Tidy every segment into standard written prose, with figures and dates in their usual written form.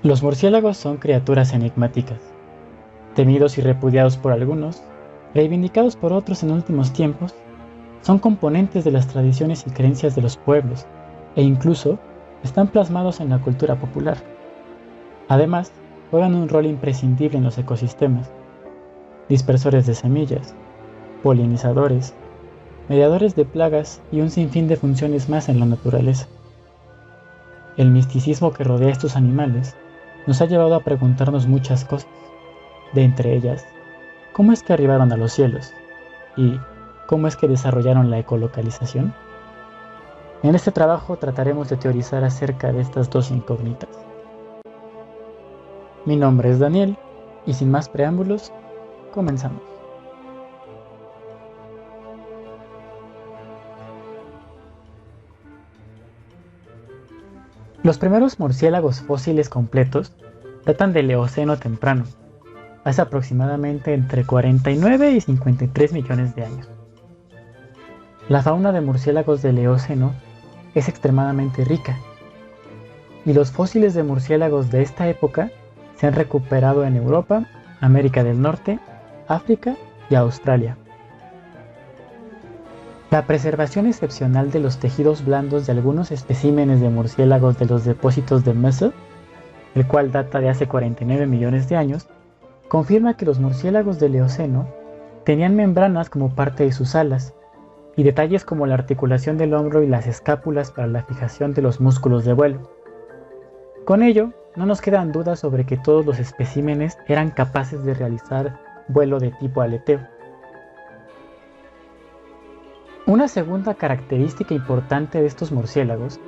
Los murciélagos son criaturas enigmáticas, temidos y repudiados por algunos, reivindicados por otros en últimos tiempos, son componentes de las tradiciones y creencias de los pueblos, e incluso están plasmados en la cultura popular. Además, juegan un rol imprescindible en los ecosistemas, dispersores de semillas, polinizadores, mediadores de plagas y un sinfín de funciones más en la naturaleza. El misticismo que rodea a estos animales nos ha llevado a preguntarnos muchas cosas, de entre ellas, ¿cómo es que arribaron a los cielos? ¿Y cómo es que desarrollaron la ecolocalización? En este trabajo trataremos de teorizar acerca de estas dos incógnitas. Mi nombre es Daniel, y sin más preámbulos, comenzamos. Los primeros murciélagos fósiles completos datan del Eoceno temprano, hace aproximadamente entre 49 y 53 millones de años. La fauna de murciélagos del Eoceno es extremadamente rica, y los fósiles de murciélagos de esta época se han recuperado en Europa, América del Norte, África y Australia. La preservación excepcional de los tejidos blandos de algunos especímenes de murciélagos de los depósitos de Mussel, el cual data de hace 49 millones de años, confirma que los murciélagos del Eoceno tenían membranas como parte de sus alas, y detalles como la articulación del hombro y las escápulas para la fijación de los músculos de vuelo. Con ello, no nos quedan dudas sobre que todos los especímenes eran capaces de realizar vuelo de tipo aleteo. Una segunda característica importante de estos murciélagos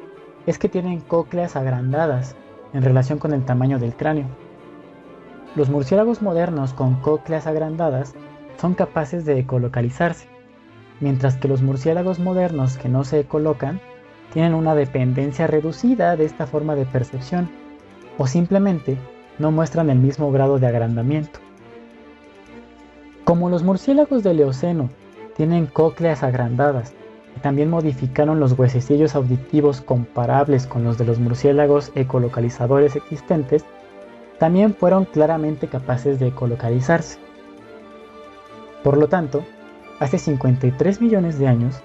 es que tienen cócleas agrandadas en relación con el tamaño del cráneo. Los murciélagos modernos con cócleas agrandadas son capaces de ecolocalizarse, mientras que los murciélagos modernos que no se ecolocan tienen una dependencia reducida de esta forma de percepción, o simplemente no muestran el mismo grado de agrandamiento. Como los murciélagos del Eoceno tienen cócleas agrandadas y también modificaron los huesecillos auditivos comparables con los de los murciélagos ecolocalizadores existentes, también fueron claramente capaces de ecolocalizarse. Por lo tanto, hace 53 millones de años,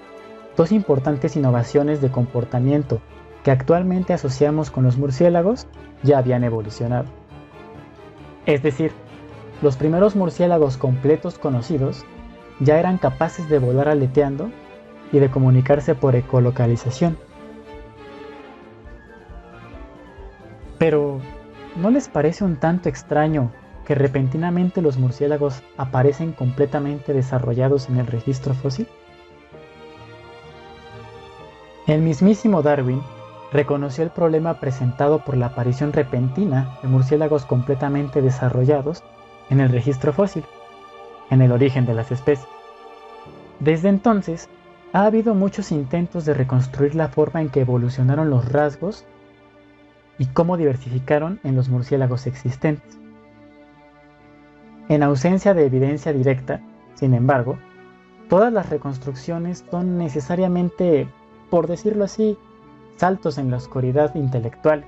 dos importantes innovaciones de comportamiento que actualmente asociamos con los murciélagos ya habían evolucionado. Es decir, los primeros murciélagos completos conocidos ya eran capaces de volar aleteando y de comunicarse por ecolocalización. Pero, ¿no les parece un tanto extraño que repentinamente los murciélagos aparecen completamente desarrollados en el registro fósil? El mismísimo Darwin reconoció el problema presentado por la aparición repentina de murciélagos completamente desarrollados en el registro fósil, en el origen de las especies. Desde entonces, ha habido muchos intentos de reconstruir la forma en que evolucionaron los rasgos y cómo diversificaron en los murciélagos existentes. En ausencia de evidencia directa, sin embargo, todas las reconstrucciones son necesariamente, por decirlo así, saltos en la oscuridad intelectual.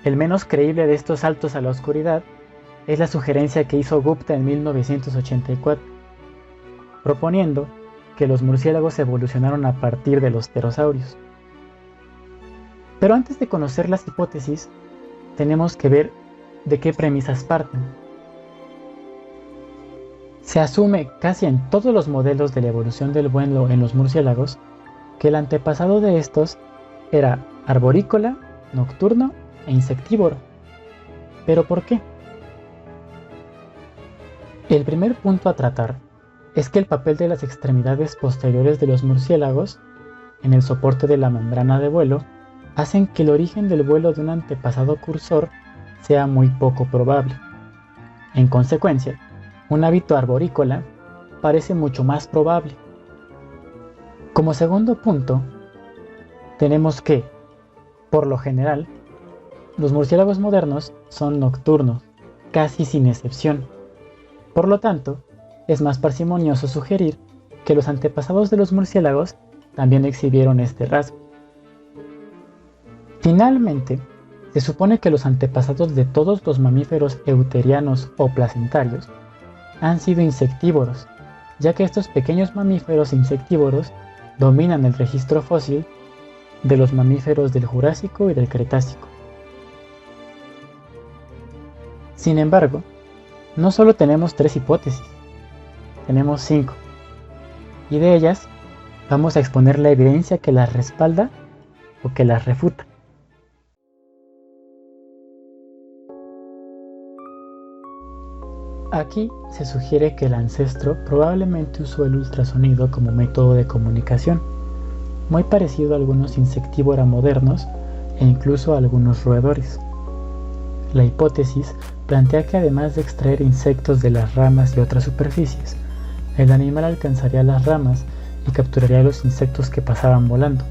El menos creíble de estos saltos a la oscuridad es la sugerencia que hizo Gupta en 1984, proponiendo que los murciélagos evolucionaron a partir de los pterosaurios. Pero antes de conocer las hipótesis, tenemos que ver de qué premisas parten. Se asume casi en todos los modelos de la evolución del vuelo en los murciélagos que el antepasado de estos era arborícola, nocturno e insectívoro. ¿Pero por qué? El primer punto a tratar es que el papel de las extremidades posteriores de los murciélagos en el soporte de la membrana de vuelo hacen que el origen del vuelo de un antepasado cursor sea muy poco probable. En consecuencia, un hábito arborícola parece mucho más probable. Como segundo punto, tenemos que, por lo general, los murciélagos modernos son nocturnos, casi sin excepción. Por lo tanto, es más parsimonioso sugerir que los antepasados de los murciélagos también exhibieron este rasgo. Finalmente, Se supone que los antepasados de todos los mamíferos euterianos o placentarios han sido insectívoros, ya que estos pequeños mamíferos insectívoros dominan el registro fósil de los mamíferos del Jurásico y del Cretácico. Sin embargo, no solo tenemos 3 hipótesis, tenemos 5, y de ellas vamos a exponer la evidencia que las respalda o que las refuta. Aquí se sugiere que el ancestro probablemente usó el ultrasonido como método de comunicación, muy parecido a algunos insectívoros modernos e incluso a algunos roedores. La hipótesis plantea que además de extraer insectos de las ramas y otras superficies, el animal alcanzaría las ramas y capturaría los insectos que pasaban volando.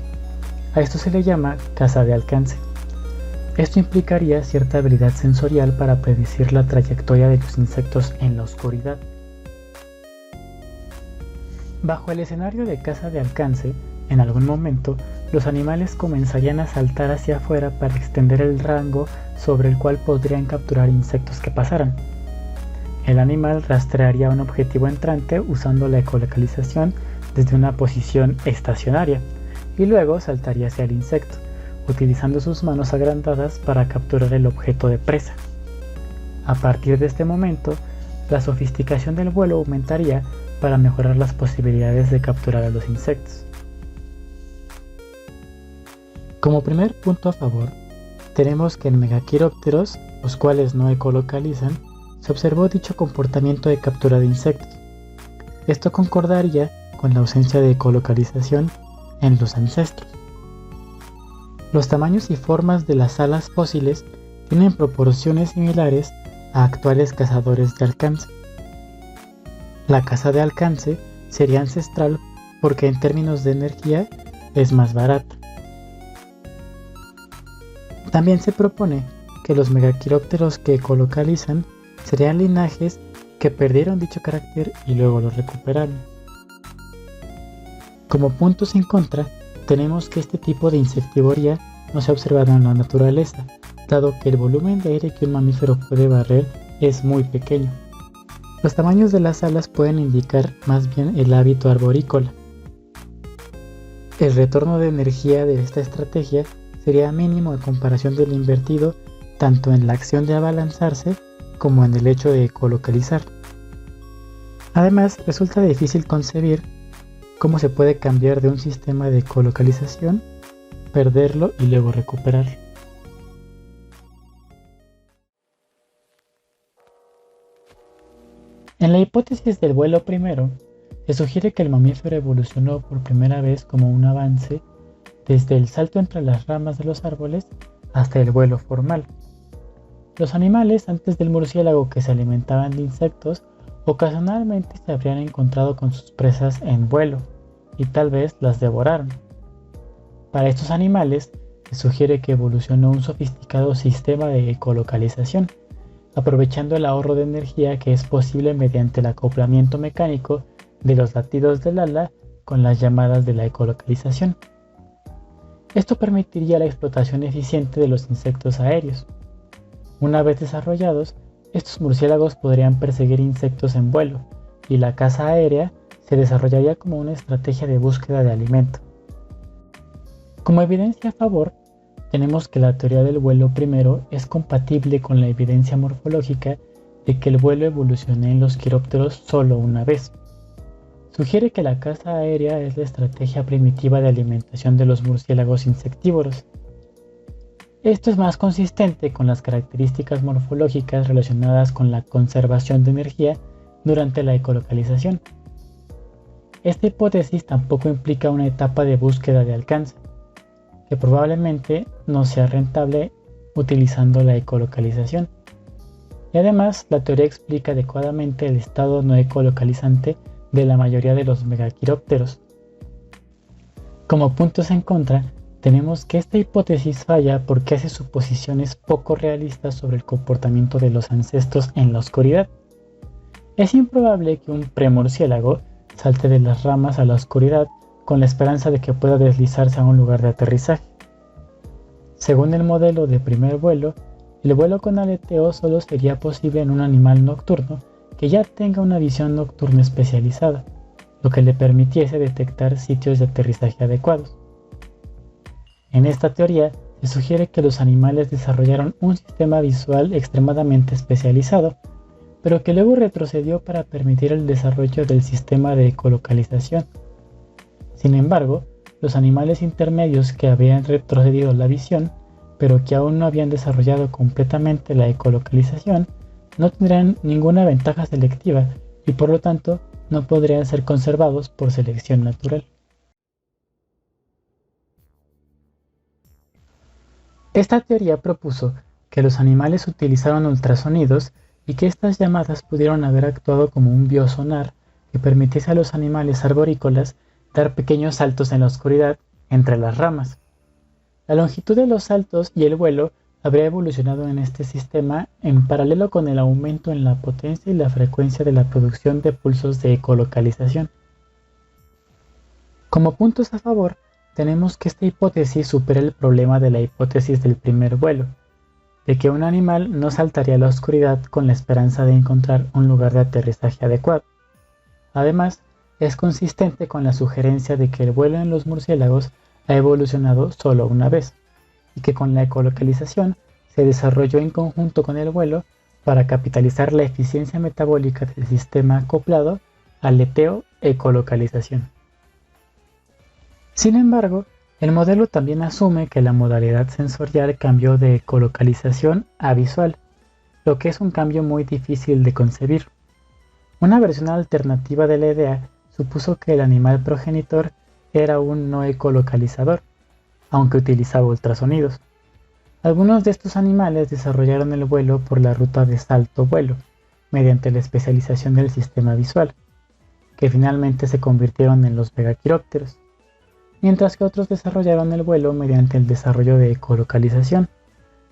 A esto se le llama caza de alcance. Esto implicaría cierta habilidad sensorial para predecir la trayectoria de los insectos en la oscuridad. Bajo el escenario de caza de alcance, en algún momento, los animales comenzarían a saltar hacia afuera para extender el rango sobre el cual podrían capturar insectos que pasaran. El animal rastrearía un objetivo entrante usando la ecolocalización desde una posición estacionaria y luego saltaría hacia el insecto, utilizando sus manos agrandadas para capturar el objeto de presa. A partir de este momento, la sofisticación del vuelo aumentaría para mejorar las posibilidades de capturar a los insectos. Como primer punto a favor, tenemos que en megaquirópteros, los cuales no ecolocalizan, se observó dicho comportamiento de captura de insectos. Esto concordaría con la ausencia de ecolocalización en los ancestros. Los tamaños y formas de las alas fósiles tienen proporciones similares a actuales cazadores de alcance. La caza de alcance sería ancestral porque en términos de energía es más barata. También se propone que los megaquirópteros que ecolocalizan serían linajes que perdieron dicho carácter y luego lo recuperaron. Como puntos en contra, tenemos que este tipo de insectivoría no se ha observado en la naturaleza, dado que el volumen de aire que un mamífero puede barrer es muy pequeño. Los tamaños de las alas pueden indicar más bien el hábito arborícola. El retorno de energía de esta estrategia sería mínimo en comparación del invertido tanto en la acción de abalanzarse como en el hecho de ecolocalizar. Además, resulta difícil concebir cómo se puede cambiar de un sistema de ecolocalización, perderlo y luego recuperarlo. En la hipótesis del vuelo primero, se sugiere que el mamífero evolucionó por primera vez como un avance desde el salto entre las ramas de los árboles hasta el vuelo formal. Los animales antes del murciélago que se alimentaban de insectos ocasionalmente se habrían encontrado con sus presas en vuelo y tal vez las devoraron. Para estos animales se sugiere que evolucionó un sofisticado sistema de ecolocalización, aprovechando el ahorro de energía que es posible mediante el acoplamiento mecánico de los latidos del ala con las llamadas de la ecolocalización. Esto permitiría la explotación eficiente de los insectos aéreos. Una vez desarrollados, estos murciélagos podrían perseguir insectos en vuelo, y la caza aérea se desarrollaría como una estrategia de búsqueda de alimento. Como evidencia a favor, tenemos que la teoría del vuelo primero es compatible con la evidencia morfológica de que el vuelo evolucionó en los quirópteros solo una vez. Sugiere que la caza aérea es la estrategia primitiva de alimentación de los murciélagos insectívoros. Esto es más consistente con las características morfológicas relacionadas con la conservación de energía durante la ecolocalización. Esta hipótesis tampoco implica una etapa de búsqueda de alcance, que probablemente no sea rentable utilizando la ecolocalización. Y además, la teoría explica adecuadamente el estado no ecolocalizante de la mayoría de los megaquirópteros. Como puntos en contra, tenemos que esta hipótesis falla porque hace suposiciones poco realistas sobre el comportamiento de los ancestros en la oscuridad. Es improbable que un premurciélago salte de las ramas a la oscuridad con la esperanza de que pueda deslizarse a un lugar de aterrizaje. Según el modelo de primer vuelo, el vuelo con aleteo solo sería posible en un animal nocturno que ya tenga una visión nocturna especializada, lo que le permitiese detectar sitios de aterrizaje adecuados. En esta teoría, se sugiere que los animales desarrollaron un sistema visual extremadamente especializado, pero que luego retrocedió para permitir el desarrollo del sistema de ecolocalización. Sin embargo, los animales intermedios que habían retrocedido la visión, pero que aún no habían desarrollado completamente la ecolocalización, no tendrán ninguna ventaja selectiva y por lo tanto no podrían ser conservados por selección natural. Esta teoría propuso que los animales utilizaron ultrasonidos y que estas llamadas pudieron haber actuado como un biosonar que permitiese a los animales arborícolas dar pequeños saltos en la oscuridad entre las ramas. La longitud de los saltos y el vuelo habría evolucionado en este sistema en paralelo con el aumento en la potencia y la frecuencia de la producción de pulsos de ecolocalización. Como puntos a favor, tenemos que esta hipótesis supera el problema de la hipótesis del primer vuelo, de que un animal no saltaría a la oscuridad con la esperanza de encontrar un lugar de aterrizaje adecuado. Además, es consistente con la sugerencia de que el vuelo en los murciélagos ha evolucionado solo una vez, y que con la ecolocalización se desarrolló en conjunto con el vuelo para capitalizar la eficiencia metabólica del sistema acoplado aleteo-ecolocalización. Sin embargo, el modelo también asume que la modalidad sensorial cambió de ecolocalización a visual, lo que es un cambio muy difícil de concebir. Una versión alternativa de la idea supuso que el animal progenitor era un no ecolocalizador, aunque utilizaba ultrasonidos. Algunos de estos animales desarrollaron el vuelo por la ruta de salto-vuelo, mediante la especialización del sistema visual, que finalmente se convirtieron en los megaquirópteros, mientras que otros desarrollaron el vuelo mediante el desarrollo de ecolocalización,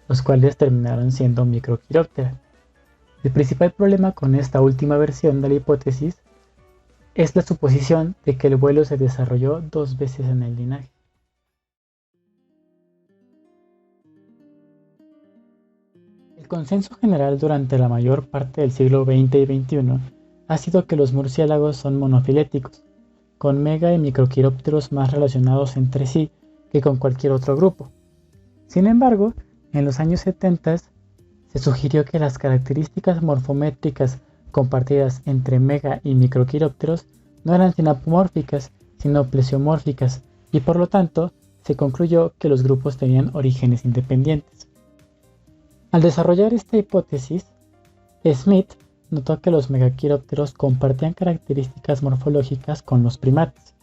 los cuales terminaron siendo microquiróptera. El principal problema con esta última versión de la hipótesis es la suposición de que el vuelo se desarrolló 2 veces en el linaje. El consenso general durante la mayor parte del siglo XX y XXI ha sido que los murciélagos son monofiléticos, con mega y microquirópteros más relacionados entre sí que con cualquier otro grupo. Sin embargo, en los años 70 se sugirió que las características morfométricas compartidas entre mega y microquirópteros no eran sinapomórficas, sino plesiomórficas, y por lo tanto se concluyó que los grupos tenían orígenes independientes. Al desarrollar esta hipótesis, Smith notó que los megaquirópteros compartían características morfológicas con los primates.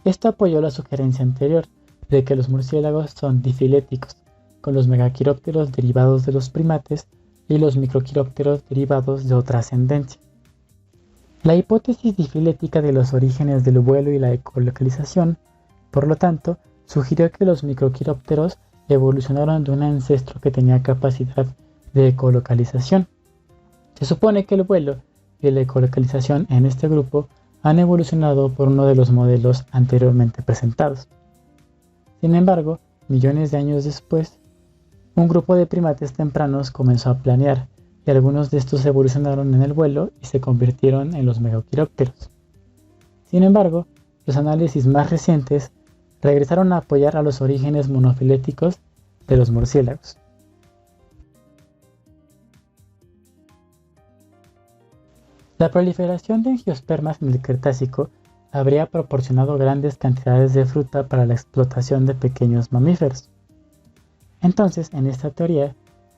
Esto apoyó la sugerencia anterior de que los murciélagos son difiléticos, con los megaquirópteros derivados de los primates y los microquirópteros derivados de otra ascendencia. La hipótesis difilética de los orígenes del vuelo y la ecolocalización, por lo tanto, sugirió que los microquirópteros evolucionaron de un ancestro que tenía capacidad de ecolocalización. Se supone que el vuelo y la ecolocalización en este grupo han evolucionado por uno de los modelos anteriormente presentados. Sin embargo, millones de años después, un grupo de primates tempranos comenzó a planear y algunos de estos evolucionaron en el vuelo y se convirtieron en los megaquirópteros. Sin embargo, los análisis más recientes regresaron a apoyar a los orígenes monofiléticos de los murciélagos. La proliferación de angiospermas en el Cretácico habría proporcionado grandes cantidades de fruta para la explotación de pequeños mamíferos. Entonces, en esta teoría,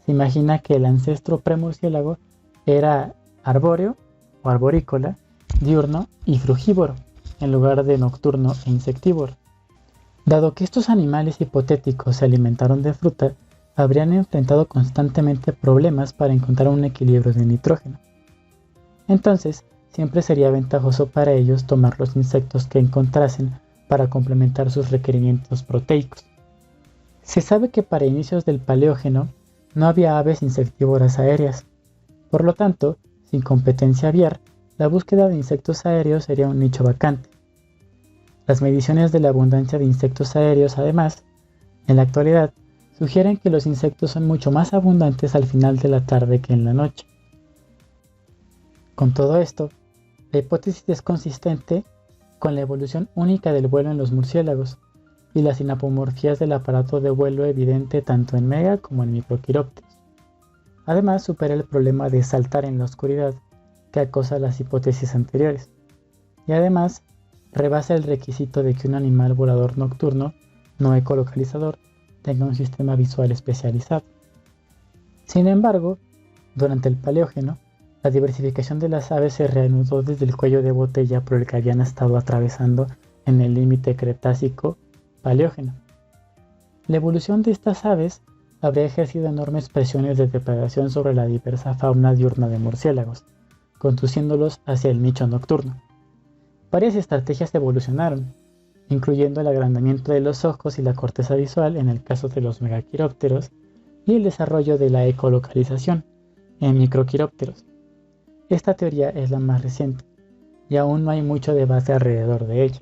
se imagina que el ancestro premurciélago era arbóreo o arborícola, diurno y frugívoro, en lugar de nocturno e insectívoro. Dado que estos animales hipotéticos se alimentaron de fruta, habrían enfrentado constantemente problemas para encontrar un equilibrio de nitrógeno. Entonces, siempre sería ventajoso para ellos tomar los insectos que encontrasen para complementar sus requerimientos proteicos. Se sabe que para inicios del Paleógeno no había aves insectívoras aéreas. Por lo tanto, sin competencia aviar, la búsqueda de insectos aéreos sería un nicho vacante. Las mediciones de la abundancia de insectos aéreos, además, en la actualidad, sugieren que los insectos son mucho más abundantes al final de la tarde que en la noche. Con todo esto, la hipótesis es consistente con la evolución única del vuelo en los murciélagos y las sinapomorfías del aparato de vuelo evidente tanto en mega como en microquirópteros. Además, supera el problema de saltar en la oscuridad que acosa las hipótesis anteriores, y además rebasa el requisito de que un animal volador nocturno no ecolocalizador tenga un sistema visual especializado. Sin embargo, durante el Paleógeno, la diversificación de las aves se reanudó desde el cuello de botella por el que habían estado atravesando en el límite Cretácico-Paleógeno. La evolución de estas aves habría ejercido enormes presiones de depredación sobre la diversa fauna diurna de murciélagos, conduciéndolos hacia el nicho nocturno. Varias estrategias evolucionaron, incluyendo el agrandamiento de los ojos y la corteza visual en el caso de los megaquirópteros y el desarrollo de la ecolocalización en microquirópteros. Esta teoría es la más reciente y aún no hay mucho debate alrededor de ella.